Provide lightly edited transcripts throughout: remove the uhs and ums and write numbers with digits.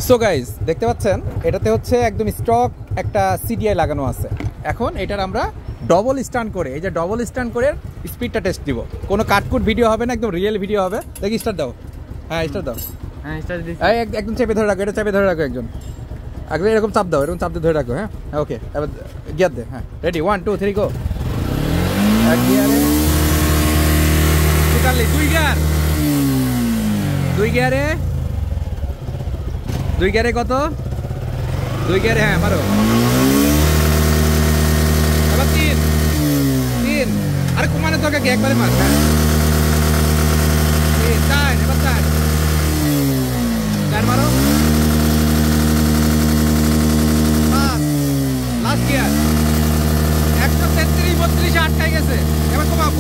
So guys দেখতে পাচ্ছেন এটাতে হচ্ছে একদম স্টক একটা সিডিআই লাগানো আছে। এখন এটার আমরা ডবল স্টান্ট করে, এই যে ডবল স্টান্ট করে স্পিডটা টেস্ট দিব। কোনো কাটকুট ভিডিও হবে না, একদম রিয়েল ভিডিও হবে। দেখি স্টার্ট দাও। হ্যাঁ স্টার্ট দাও। হ্যাঁ স্টার্ট দিছি। একদম চেপে ধরে রাখো, এটা চেপে ধরে রাখো একজন। আগে এরকম চাপ দাও, এরকম চাপ দিয়ে ধরে রাখো। হ্যাঁ ওকে, এবার গিয়ার দে। হ্যাঁ রেডি, 1 2 3 গো। এক গিয়ারে টোটালি দুই গিয়ারে কত? দুই গিয়ারে, হ্যাঁ মারো। এবার তিন আরে কমানো দরকার কি, একবারে মার। হ্যাঁ চার, এবার চার মারো। লাস্ট গিয়ার 133 32 আটকাই গেছে। এবার কমাও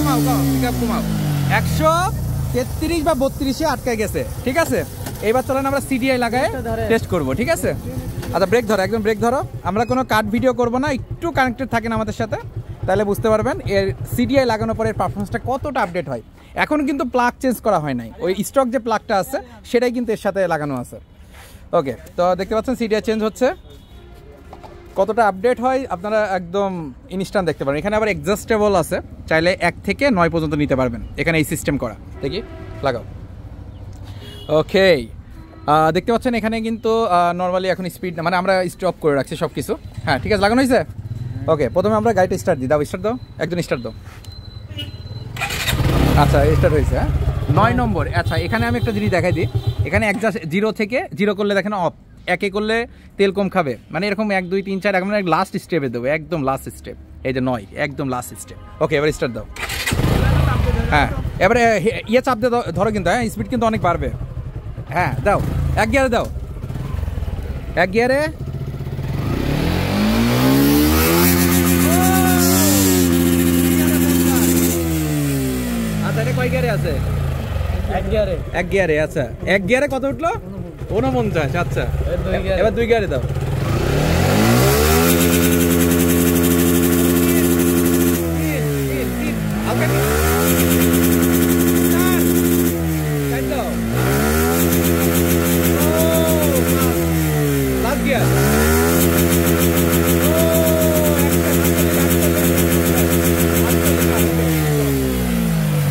133 বা 32 আটকাই গেছে। ঠিক আছে, এইবার চলেন আমরা সিডিআই লাগাই টেস্ট করব। ঠিক আছে, আচ্ছা ব্রেক ধরো, একদম ব্রেক ধরো। আমরা কোনো কাট ভিডিও করব না, একটু কানেক্টেড থাকেন আমাদের সাথে, তাহলে বুঝতে পারবেন এর সিডিআই লাগানোর পরে পারফরমেন্সটা কতটা আপডেট হয়। এখন কিন্তু প্লাগ চেঞ্জ করা হয় নাই, ওই স্টক যে প্লাগটা আছে সেটাই কিন্তু এর সাথে লাগানো আছে। ওকে, তো দেখতে পাচ্ছেন সিডিআই চেঞ্জ হচ্ছে, কতটা আপডেট হয় আপনারা একদম ইনস্ট্যান্ট দেখতে পারেন। এখানে আবার অ্যাডজাস্টেবল আছে, চাইলে 1 থেকে 9 পর্যন্ত নিতে পারবেন। এখানে এই সিস্টেম করা, দেখি লাগাও। ওকে, দেখতে পাচ্ছেন এখানে কিন্তু নর্মালি এখন স্পিড মানে আমরা স্টপ করে রাখছি সব কিছু। হ্যাঁ ঠিক আছে, লাগানো হয়েছে। ওকে, প্রথমে আমরা গাড়িটা স্টার্ট দিই। দাও স্টার্ট দাও, একজন স্টার্ট দাও। আচ্ছা স্টার্ট হয়েছে। হ্যাঁ 9 নম্বর। আচ্ছা এখানে আমি একটা জিনিস দেখাই দিই। এখানে একজাস্ট 0 থেকে 0 করলে দেখেন অফ, 1 করলে তেল কম খাবে, মানে এরকম 1 2 3 4 এখন লাস্ট স্টেপে দেবো, একদম লাস্ট স্টেপ। এই যে 9 একদম লাস্ট স্টেপ। ওকে, এবার স্টার্ট দাও। হ্যাঁ এবারে ইয়ে চাপ দিয়ে ধরো কিন্তু, হ্যাঁ স্পিড কিন্তু অনেক বাড়বে। হ্যাঁ দাও, 1 গিয়ারে দাও, 1 গিয়ারে। আচ্ছা এটা কয় গিয়ারে আছে? 1 গিয়ারে। আচ্ছা 1 গিয়ারে কত উঠলো? 49। আচ্ছা এবার 2 গিয়ারে দাও।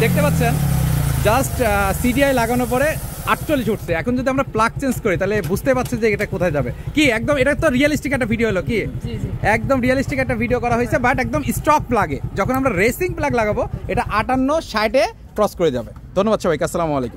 দেখতে পাচ্ছেন জাস্ট সিডিআই লাগানোর পরে 48 উঠছে। এখন যদি আমরা প্লাগ চেঞ্জ করি তাহলে বুঝতে পারছি যে এটা কোথায় যাবে। কি একদম এটা তো রিয়েলিস্টিক একটা ভিডিও হলো, কি একদম রিয়েলিস্টিক একটা ভিডিও করা হয়েছে, বাট একদম স্টক প্লাগে। যখন আমরা রেসিং প্লাগ লাগাবো এটা 58 60-এ ক্রস করে যাবে। ধন্যবাদ সবাইকে, আসসালামু আলাইকুম।